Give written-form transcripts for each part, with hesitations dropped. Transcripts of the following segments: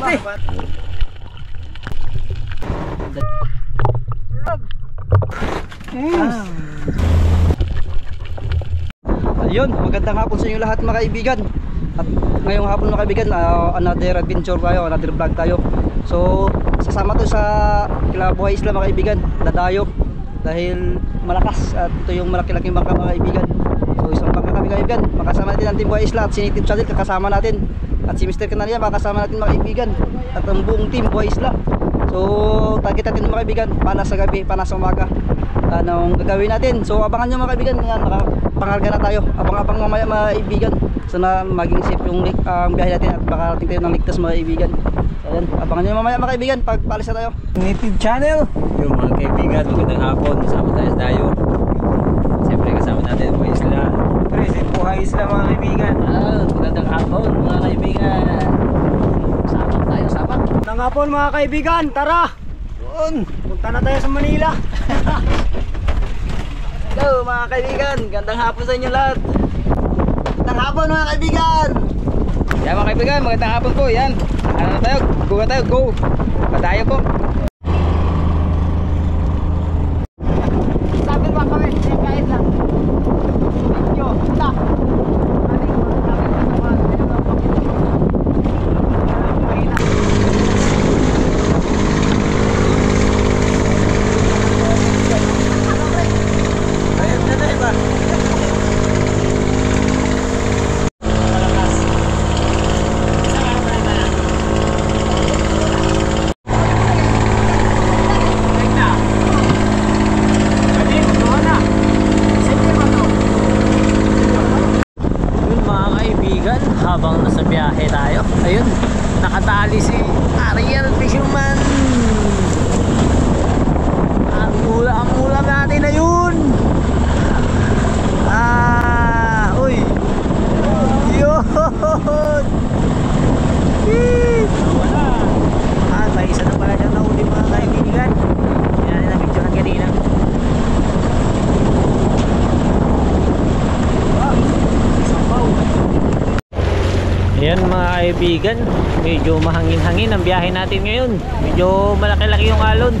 Ayun, magandang hapon sa inyo lahat mga kaibigan. At ngayong hapon mga kaibigan, another adventure tayo, another vlog tayo. So, sasama to sa Kilabuhay Isla mga kaibigan, dadayo. Dahil malakas at ito yung malaki-laking bangka mga kaibigan. So, isang bangka kami kaibigan. Makasama natin ang Team Buhay Isla at si Native Channel kakasama natin. At si Mr. Canaria makasama natin mga kaibigan. At ang buong Team Buhay Isla. So, target natin mga kaibigan, panas sa gabi, panas sa umaga. Anong gagawin natin? So, abangan nyo mga kaibigan, pangarga na tayo. Abang-abang mamaya mga kaibigan. Sana maging safe yung biyahe natin at makarating tayo ng ligtas mga kaibigan. Ayan, abangan nyo mamaya mga kaibigan, pagpalis na tayo. Native Channel. Yung mga kaibigan, magandang hapon. Kasama tayo sa dayo. Siyempre kasama natin Buhay Isla. Present Buhay Isla mga kaibigan. Magandang hapon mga kaibigan. Sapat tayo, sapat. Magandang hapon mga kaibigan, tara! Doon, punta na tayo sa Manila. Hello mga kaibigan, gandang hapon sa inyo lahat. Gandang hapon mga kaibigan. Yan mga kaibigan, magandang hapon po. Yan, ano na tayo, go na tayo, go. Padayo po. Sabi ba kami, kahit lang video, ta. Habang nasa biyahe tayo, ayun, nakatali si Ariel Fisherman. Ang ulam natin na yun. Uy, yun. May isa na pala dyan nahuli mga kaibigan. Hindi natin na-video ng kanina. Ayan mga kaibigan, medyo mahangin-hangin ang biyahe natin ngayon. Medyo malaki-laki yung alon.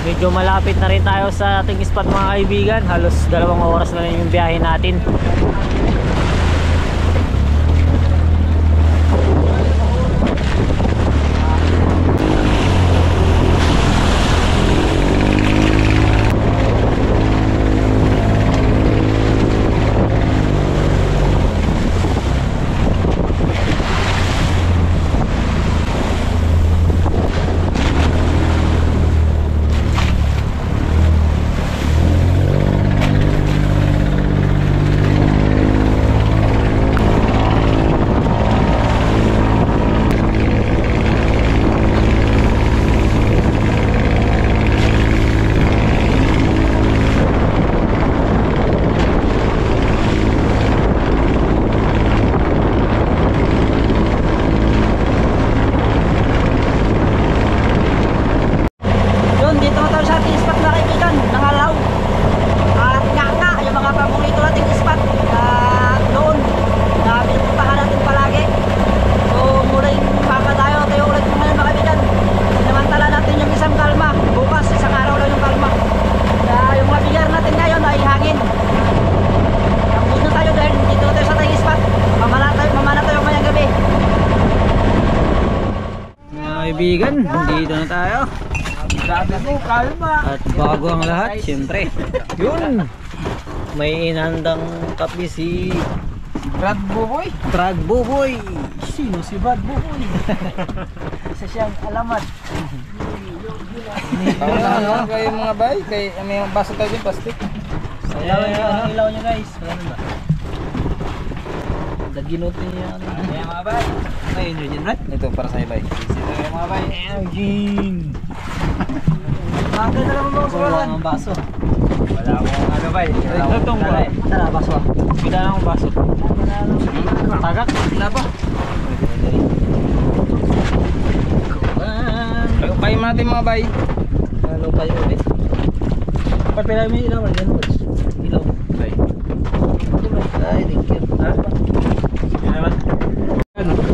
Medyo malapit na rin tayo sa ating spot mga kaibigan. Halos 2 oras na rin yung biyahe natin. Kaibigan, dito na tayo. Sabi mo, kalma. At bago ang lahat, siyempre, yun, may inandang kape si Brad Buboy. Brad Buboy. Sino si Brad Buboy? Isa siyang alamat. Ano kayo mga bay? May baso tayo din, plastic. Ilaw niya guys. Wala na ba? Daginotin niya. Ayan mga bay. Ayun yun yun, Brad. Ito para sa bay. Sino kayo mga bay? Eugene. Bakit na naman mga suwalan? Ang baso. Wala akong ano bay. Itong ba? Tara, baso ah. Bida na akong baso. Tagak? Wala pa. Try natin mga bay. Halo pa yun eh. Pagpilay mo yung ilaw, yan mo. Ilaw. Bay. Ay, thank you. Ha?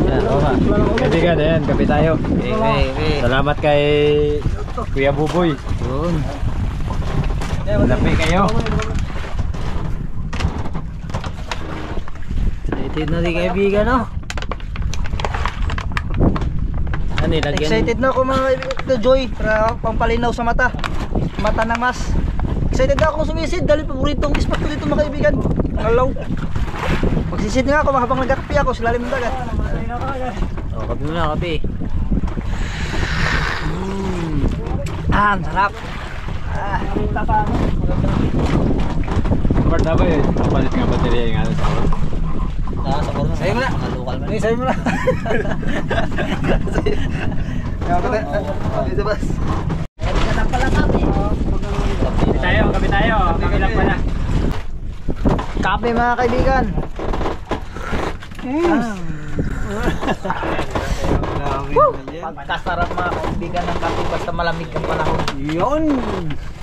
Yan, oo nga. Kaibigan, ayan, kape tayo. Salamat kay Kuya Buboy. Yun. Lapi kayo. Excited na di kaibigan, no? Ano lagyan? Excited na ako mga kaibigan. Ito, Joy, para pampalinaw sa mata. Mata ng mas. Excited na ako sumisid dahil paboritong spot ko dito mga kaibigan. Hello. Magsisid nga ako habang nagkakapi ako sa lalim ng dagat. Oh, kape muna, kape. Ang sarap. Part na ba yun? Kapalit nga baterya yung ano sa ako. Sa'yo mo na. Sa'yo mo na. Dito bas. Kape tayo. Kape lang pala. Kape mga kaibigan. Pagkasarap mga kaibigan ng kape basta malamig ang panahon. Yun.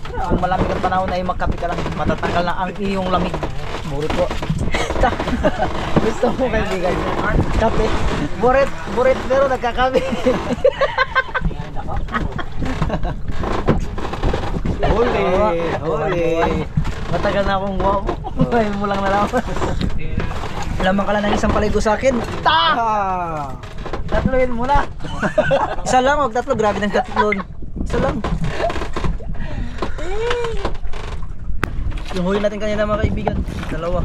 Kung malamig ang panahon ay magkape ka lang, matatanggal na ang iyong lamig. Burit po. Gusto mo kaibigan? Kape. Burit pero nagkakape. Huli. Matagal na akong wow. Ngayon mo lang nalaman. Lamang ka lang ng isang paligo sa akin. Tatluin mo na. Isa lang, huwag tatlo. Grabe ng tatlon. Isa lang. Yung huli natin kanina mga kaibigan. Dalawa.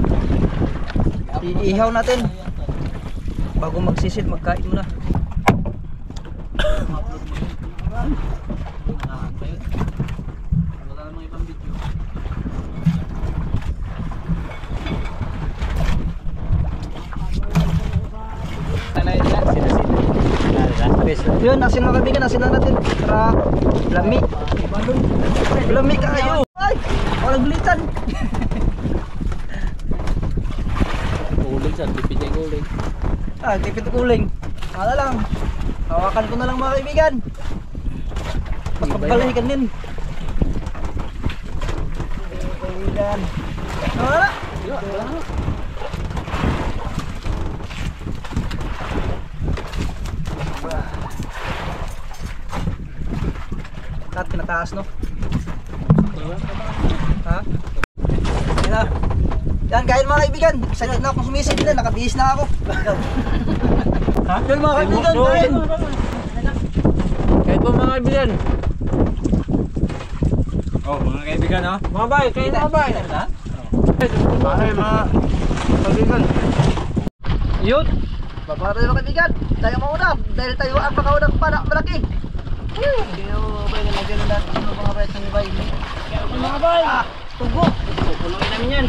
Iihaw natin. Bago magsisid, magkain muna. Yun, asin mga kaibigan, asin na natin. Para lamig. Lamig kayo. Ay, walang gulitan. Uling sa tipid niya yung uling. Tipid kuling. Wala lang. Hawakan ko na lang mga kaibigan. Mas magbalikan din. Kaibigan. Wala. Tat, pinataas no? Ha? Yan na. Yan, kain mga kaibigan. Excited na akong sumisid din. Nakabihis na ako. Ha? Yan mga kaibigan, kain. Kahit po mga kaibigan. Oh, mga kaibigan, oh. Mga bay, kayo na bay. Ha? Bakit mga kaibigan? Yun. Baba tayo mga kaibigan. Tayo mauna. Dahil tayo ang makaunang malaki. Kaya bay na lagyan na natin yung mga bayat ng ibay. Mga bay. Tugo. Pupunuin namin yan.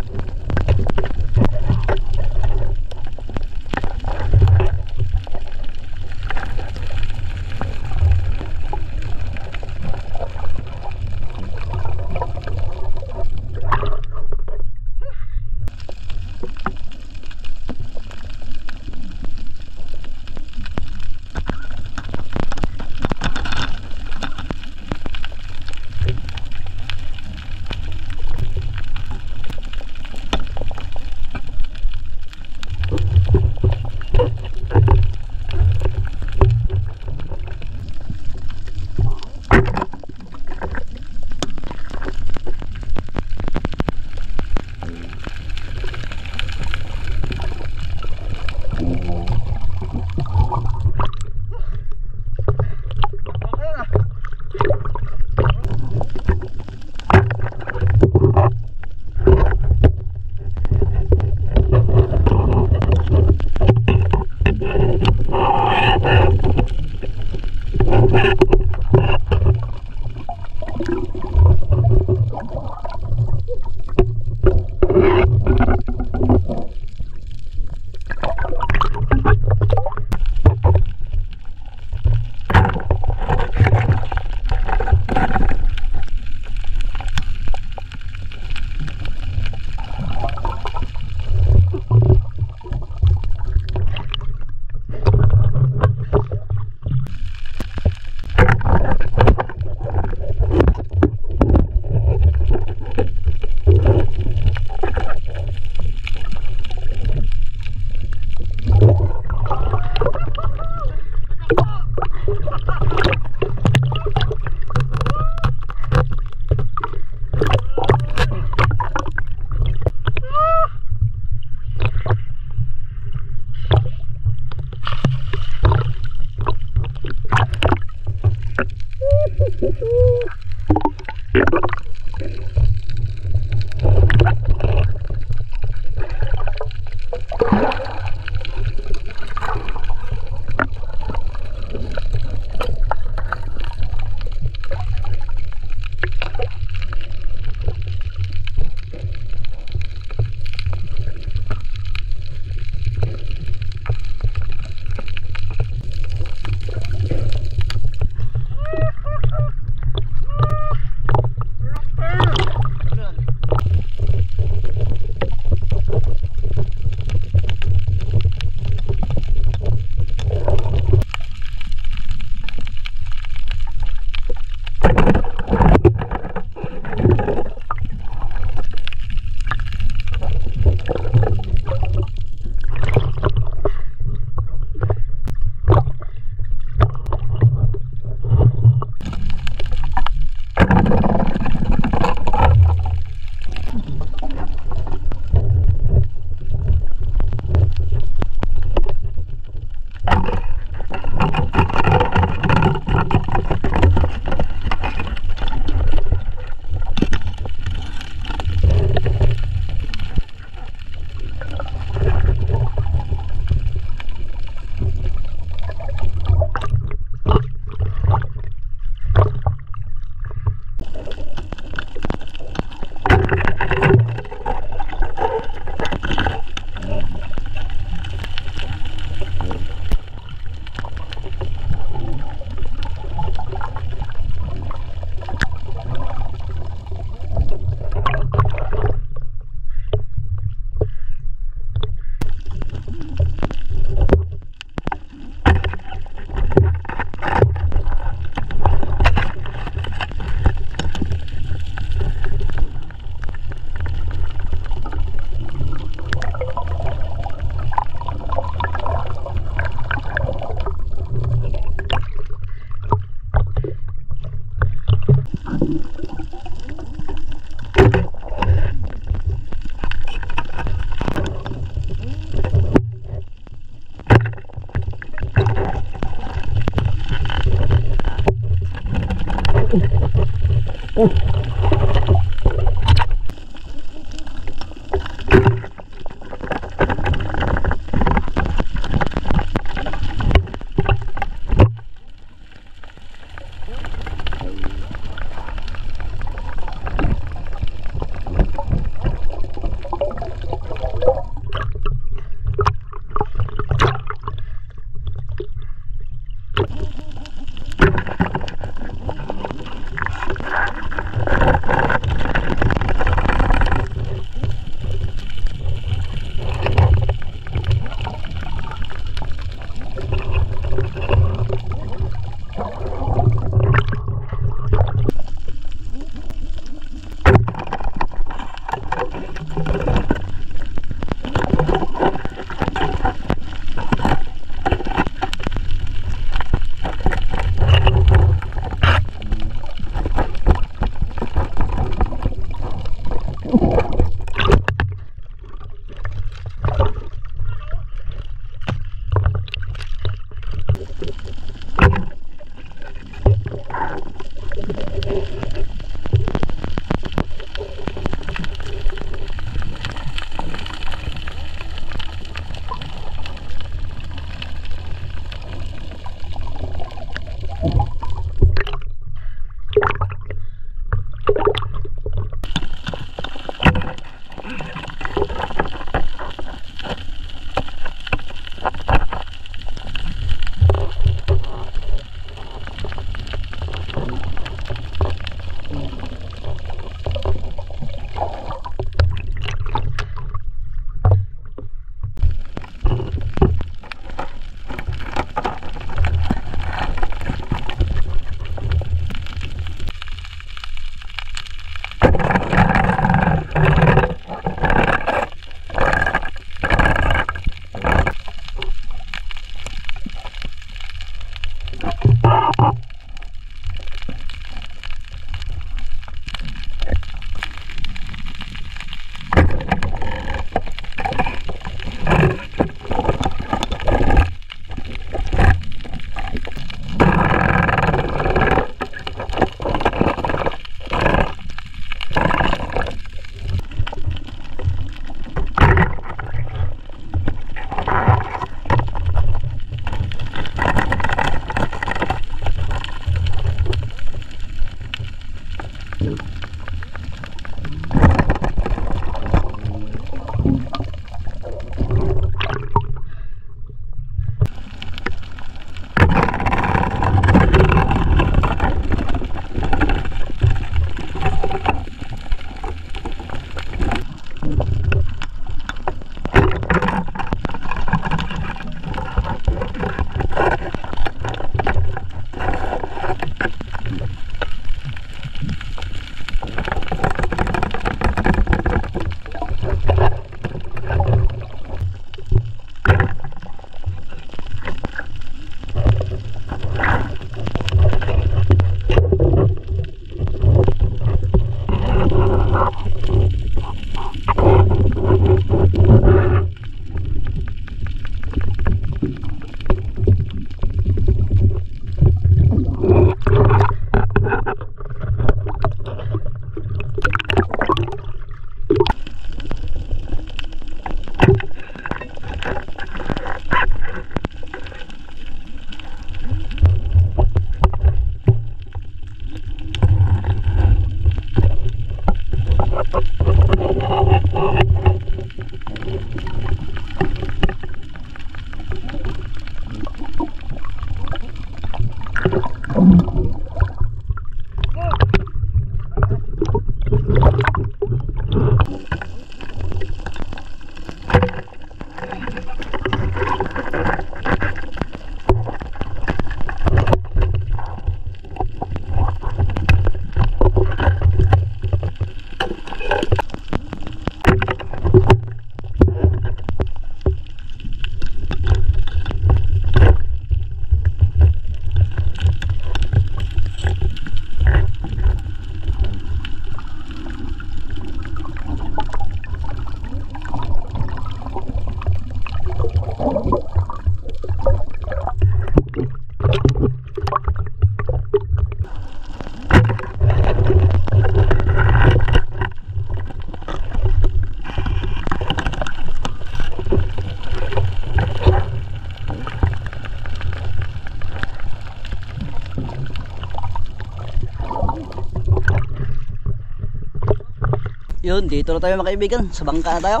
Yun, dito na tayo mga kaibigan. Sa bangka na tayo.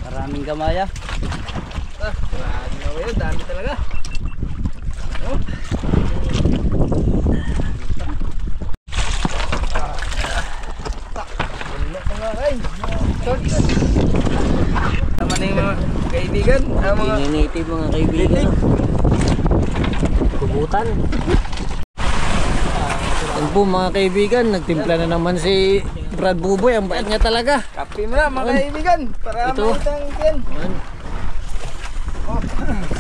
Maraming gamaya. Dami talaga. Tama na yung mga kaibigan, ang mga Native mga kaibigan. Kubutan. Yan po mga kaibigan, nagtimpla na naman si Brad Buboy. Ang bait niya talaga. kape mo na mga kaibigan para Ito. maitang yan. Yan.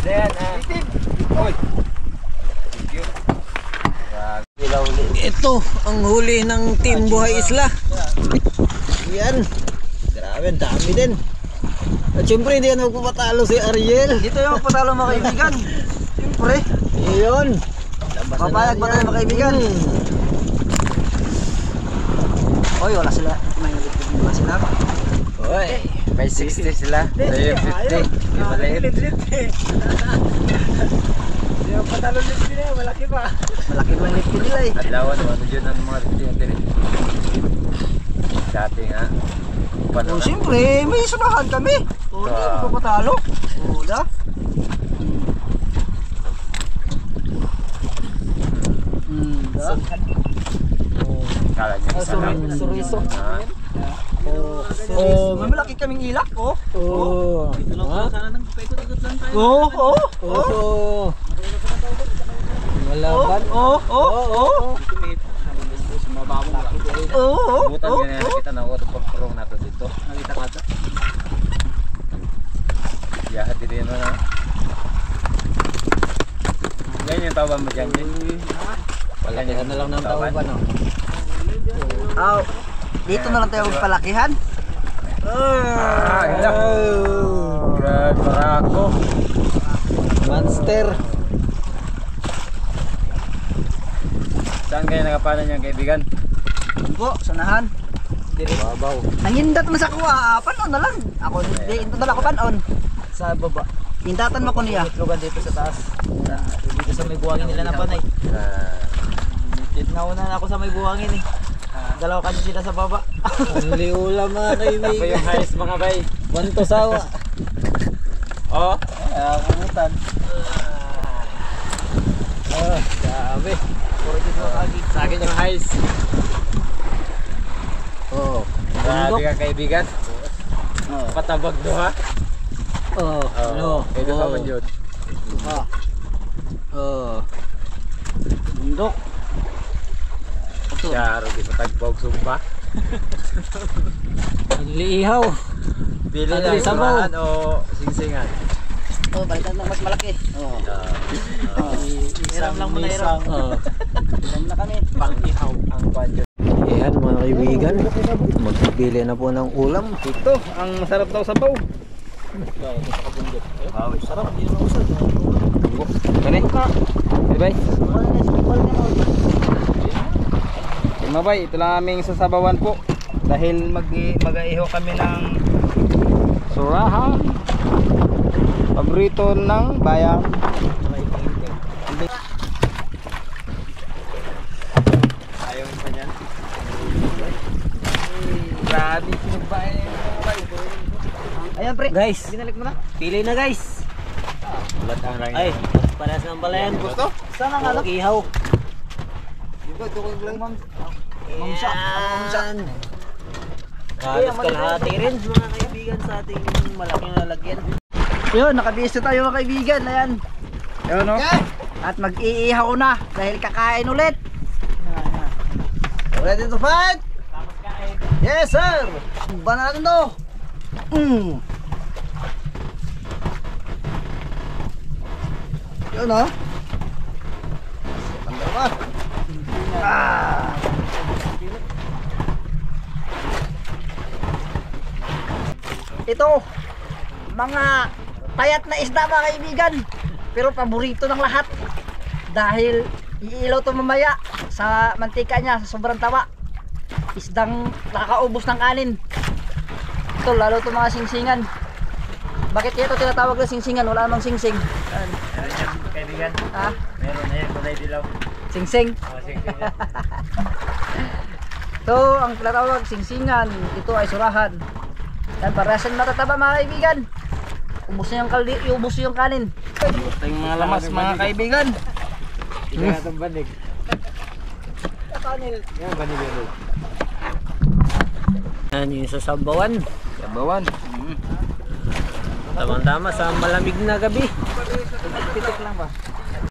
Then, oy. Ito ang huli ng Team Buhay Isla. Yan. Grabe, dami din. At syempre hindi yan magpapatalo si Ariel. Dito yung patalo mga kaibigan. Siyempre. Yun. Papayag ba tayo mga kaibigan? Oy, wala sila. May nalipid ba sila? Oy, may 60 sila. Tayo 50. Maliit. Yung patalo lift nila, malaki pa. Malaki lang nalipid nila eh. Adlawan, ano dyan ang mga lift yan din. Dati nga. Oh, siyempre, may sunahan kami. Oh, hindi Ah. magpapatalo. Wala. Kala niya isa lang. Suriso. Ah, Oh, may malaki kaming ilak, oh. Oh. Oh, oh. Oh. Malaban. Oh, oh, oh. Oh, butan oh, ganyan kita na water pagprong nato dito. Nakita ka ta? Yahat din na. Ganyan yung tawa mo dyan. Palakihan na lang ng tauban. oh. Dito na lang tayo magpalakihan. Ah, gila. Grabe, barako. Monster. Saan kayo nakapanan niyan kaibigan? Po, sunahan. Babaw. Nangindat mo sa kuha, panon na lang. Ako, hindi, intat na ako panon. Sa baba. Hintatan mo ko niya. Itlogan dito sa taas. Dito sa may buhangin nila na panay. Nauna na ako sa may buhangin eh. Dalawa kasi sila sa baba. Ang liula mga Ito kaibigan. yung highest mga bay. Wanto sawa. Oh, Kumutan. Grabe. sa akin yung highest. Oh. Grabe ka kaibigan. Patabag do ha. Oh. Ano? Ito pa man yun. Oh. Bundok. Siya, di pa tagbog sumpa. Ang liihaw. Pili Ano, na sabaw? samahan o singsingan. Oh, balikan na mas malaki. Oh. Hiram lang muna, hiram. Oh. Hiram na kami. Pang-ihaw ang kwanyo. Ayan mga kaibigan. Magpipili na po ng ulam. Ito, ang masarap daw sabaw. Sarap. Hindi naman usad. Kani? Bye-bye. Mabay, ito lang aming sasabawan po dahil mag-iho kami ng suraha, paborito ng bayan. Ayaw pa niyan. Grabe, sinugbayan yung mga bay. Ayan pre, Guys, Binalik mo na. pili na guys. Ulat ang rangin. Ay, paras ng balayan. Gusto? Saan ang alak? Ihaw. Mamsa. Mamsa. Halos kalahati rin mga kaibigan sa ating malaking lalagyan. Yun, nakabihis na tayo mga kaibigan. Ayan. Yun, no? At mag-iihaw na dahil kakain ulit. Ready to fight? Yes, sir. Ba natin to? Yun, no? Pandama. Ito, mga payat na isda mga kaibigan. Pero paborito ng lahat. Dahil iilaw to mamaya sa mantika niya, sa sobrang tawa. Isdang nakakaubos ng kanin. Ito, lalo to mga singsingan. Bakit kaya ito tinatawag na singsingan? Wala namang singsing. Meron yan kaibigan. Ah, Meron na yan, kulay dilaw. singsing. Sige. Ito, ang tinatawag singsingan. Ito ay surahan. Yan, parasan matataba mga kaibigan. Ubus na yung ubus yung kanin. Ito yung mga lamas mga kaibigan. Hindi na itong banig. Yan, banig yun. Yan yung sasabawan. Sabawan. Tamang-tama sa malamig na gabi. Titik lang ba?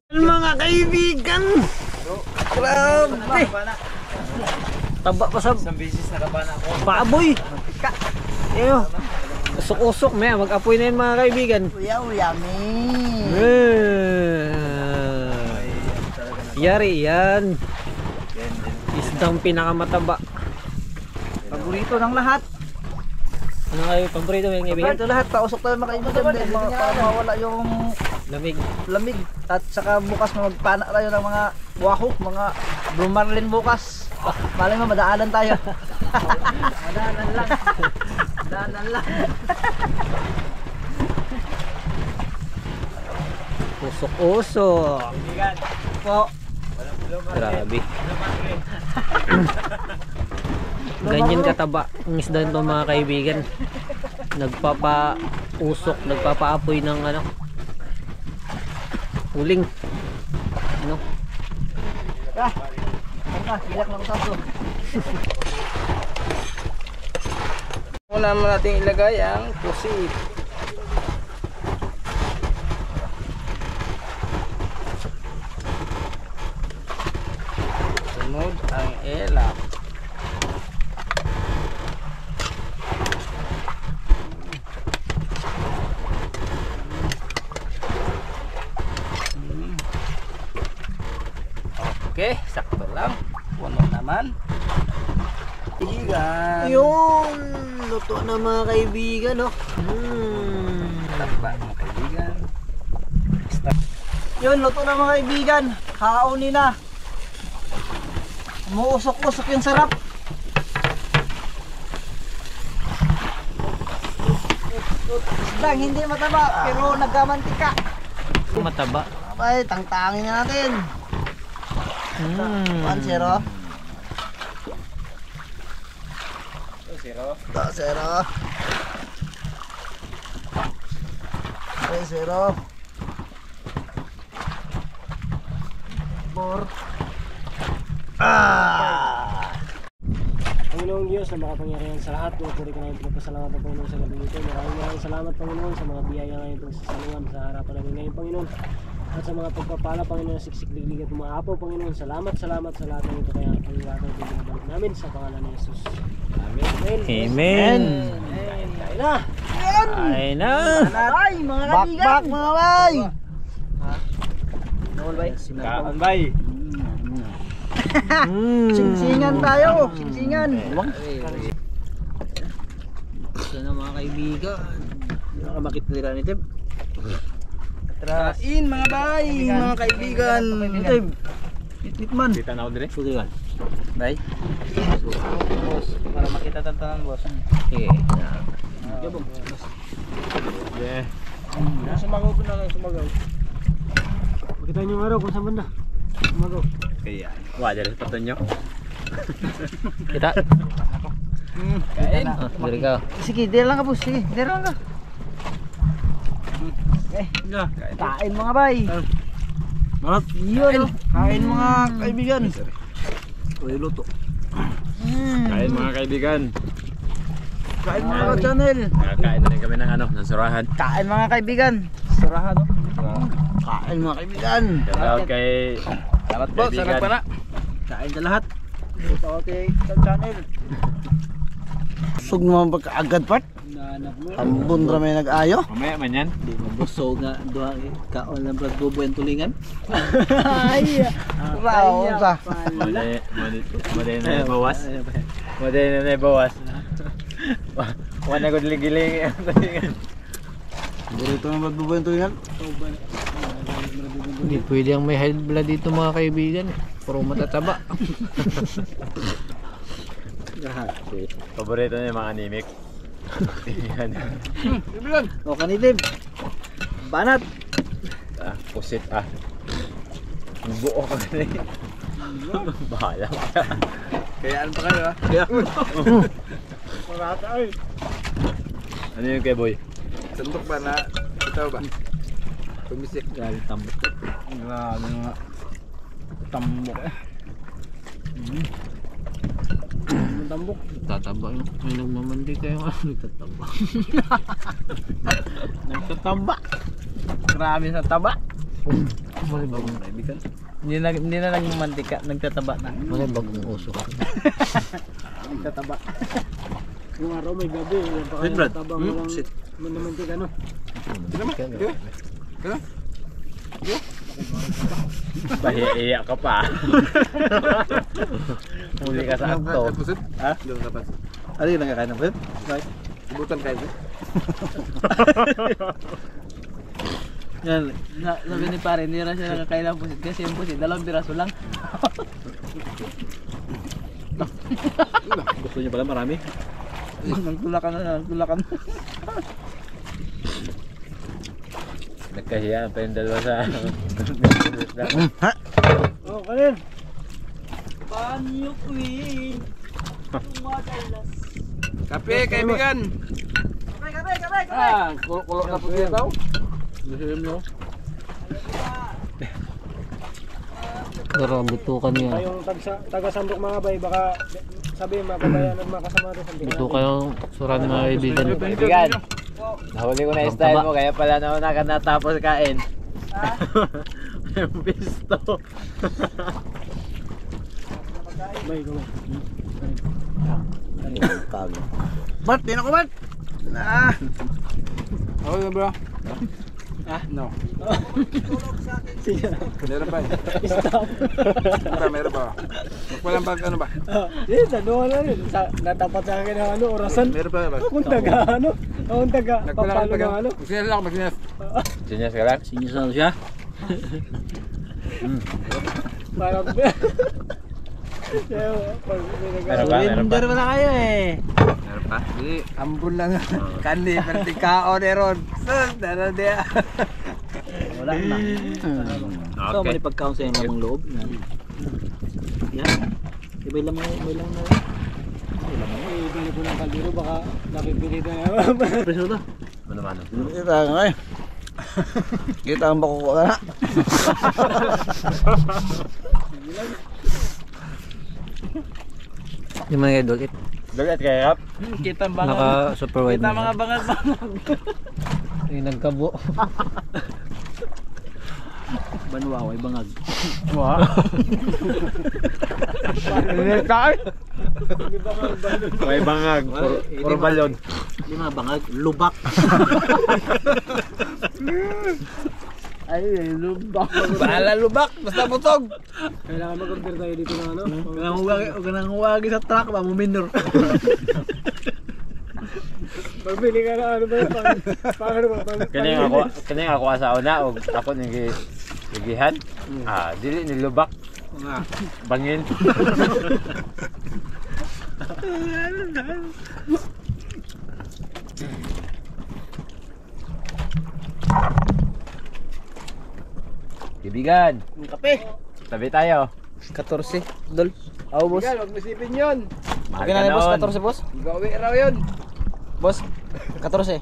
Mga kaibigan! Grabe! Taba pa sa Beses nakabana ako. baboy! Eyo! Usok-usok, may mag-apoy na yun mga kaibigan. Yummy. Yari yan. Isdang pinakamataba. Paborito ng lahat. Ano kayo paborito yung kaibigan? Paborito lahat. Pausok tayo mga kaibigan. Dahil para mawala yung Lamig. lamig. At saka bukas magpana tayo ng mga buwako, mga Blue Marlin bukas. Malay mo, madaanan tayo. Daanan lang. Daanan lang. Usok-usok. Po. Grabe. Ganyan kataba ang isda nito mga kaibigan. Nagpapa-usok, nagpapa-apoy ng ano, uling. Ano? Hilak ng saso. Una naman natin ilagay ang pusit. Sunod ang elap. Okay, sakto lang. Puno naman. Igan. Yun! Luto na mga kaibigan, no? Taba mga kaibigan. Yun, luto na mga kaibigan. Kaunin na. Umuusok-usok yung sarap. Isdang hindi mataba, pero nagkamantika. Mataba. Abay, tangtangin na natin. 1-0. 2-0. 3-0. 4. Panginoong Diyos na makapangyarihan sa lahat, pupuri ka namin pinagpasalamat ang Panginoon sa gabi ito. Maraming salamat Panginoon sa mga biyaya ngayon itong sasalungan sa harapan namin ngayon Panginoon. At sa mga pagpapala Panginoon, siksik liglig at umaapaw Panginoon. Salamat sa lahat ng ito kaya ang lahat ng pinabalik namin sa pangalan ni Jesus. Amen. Amen. Tayo na! Ay na! Ay, mga kaibigan. Mga bay. Kaan bay! Singsingan tayo. Singsingan. Ito na mga kaibigan. Nakamakit nila ni Tim. Train mga bay, mga kaibigan. Pitpit man. Kita na ako dire. Sige kan. Bay. Para makita tantanan boss. Sige. Yeah. Sumagaw ko na lang, sumagaw. Pakita niyo nga raw kung saan banda. Sumagaw. Kaya. Wah, dari paton nyo. Kita. Kain. Dari ka. Sige, dira lang ka boss. Sige, dira lang ka. Kain mga bay. Yun. Kain mga kaibigan. Uy, luto. Kain mga kaibigan. Kain mga channel. Kain na rin kami ng ng surahan. Kain mga kaibigan. Surahan no. Kain mga kaibigan. Shoutout kay Salamat po sa nagpana. Kain sa lahat. Ito okay sa channel. Sug naman pagkaagad pat. Ambon ra may nag-ayo. Mamaya man yan. Di mo busog nga duha kaon lang brad bubo ang tulingan. Ay. Wow, sa. Maday na bawas. Maday na bawas. Wala ko giling ang tulingan. Dito na magbubuhay ito yan. Hindi pwede ang may high blood dito mga kaibigan. Puro matataba. Paborito na yung mga anemic. Yan. O kanilib. Banat. Pusit buo ka na eh. Bahala ka. Kayaan pa kayo ha? Marata ay. Ano yung kay boy? Sandok ba na? Ito ba? Tumisik. Grabe tambok. Grabe nga. Tambok eh. Tambok. Tataba yung may nagmamandi kayo. Nagtataba. Nagtataba. Grabe sa taba. Malibagong kaibigan. Hindi na nagmantika, nagtataba na. Malibagong uso. Nagtataba. Yung araw may gabi. Yung pa kayo natabang mo lang. Manamantik ano. Pahiya ka pa. Muli ka sa akto. Ha? Doon ka pa. Ano yung nagkakain ng pusit? Ibutan kayo. Yan, sabi ni pare, hindi na siya nakakain ng pusit kasi yung pusit, 2 piraso lang. Gusto niyo pala marami? Nagtulakan na. Nagkahiyaan pa yung dalawa sa... Oh, kanin. Panyo queen. Kape kaibigan. Kape. Kulok na po dito daw. Pero butukan niya. Kayong taga-sandok mga bay, baka sabi makabayan ng mga kasama rin. Buto kayong sura ng mga kaibigan. Kaibigan, nahuli ko na yung style mo, kaya pala na ka natapos kain. Yung pisto. Bay, gawin. Bart, di na ko Bart. Ah. Okay na bro. No. Meron pa. Meron pa. Walang bag ano ba? Yes, ano na rin. Natapat sa akin ng orasan. Meron pa ba? Akong taga papalo ng ano. Magsinas lang, magsinas. Sinyas ka lang? Sinisal siya. Parang Meron pa? na kayo eh. Meron pa? Hindi. Ambon lang. Kandi, berarti kao Neron. Sus, dala dia. Wala na. Ito, may pagkaon sa yung lamang loob. Yan. Iba lang na. ibili ko ng kaldero, baka napipili na Preso to. Mano-mano. Kita nga eh. Kita ang bako ko na. Yung mga idol, Dagat kaya kap? Kita ang bangag. naka super wide Kita na. mga bangag. Yung nagkabo. Banwaway bangag. May bangag. Puro balon. Hindi mga bangag, lubak. Ay, lubak. Bahala lubak, basta butog. Kailangan mag-order tayo dito ng ano. Huwag nang huwagi sa truck ba, muminor. Magbili ka na ano ba yun? Paano ba? Kanya ako sa una o ako nagihan. Dili nilubak. Bangin. Kaibigan, Kape. tabi tayo. 14, dol. Aw, boss. Huwag masipin yun. Mahal Okay ka na ni boss, noon. 14 boss. Gawi raw yun. Boss, 14.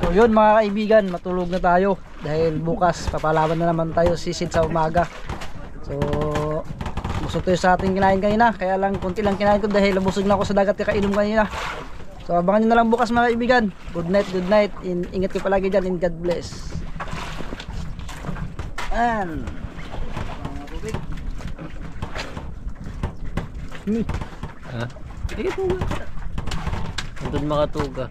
So yun mga kaibigan, matulog na tayo dahil bukas papalaban na naman tayo sisid sa umaga. So busog tayo sa ating kinain kanina, kaya lang konti lang kinain ko dahil busog na ako sa dagat kakainom kanina. So abangan nyo na lang bukas mga kaibigan. Good night. Ingat kayo palagi dyan and God bless. And Ito nga. Doon makatuga.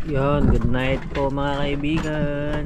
Yan, good night po mga kaibigan.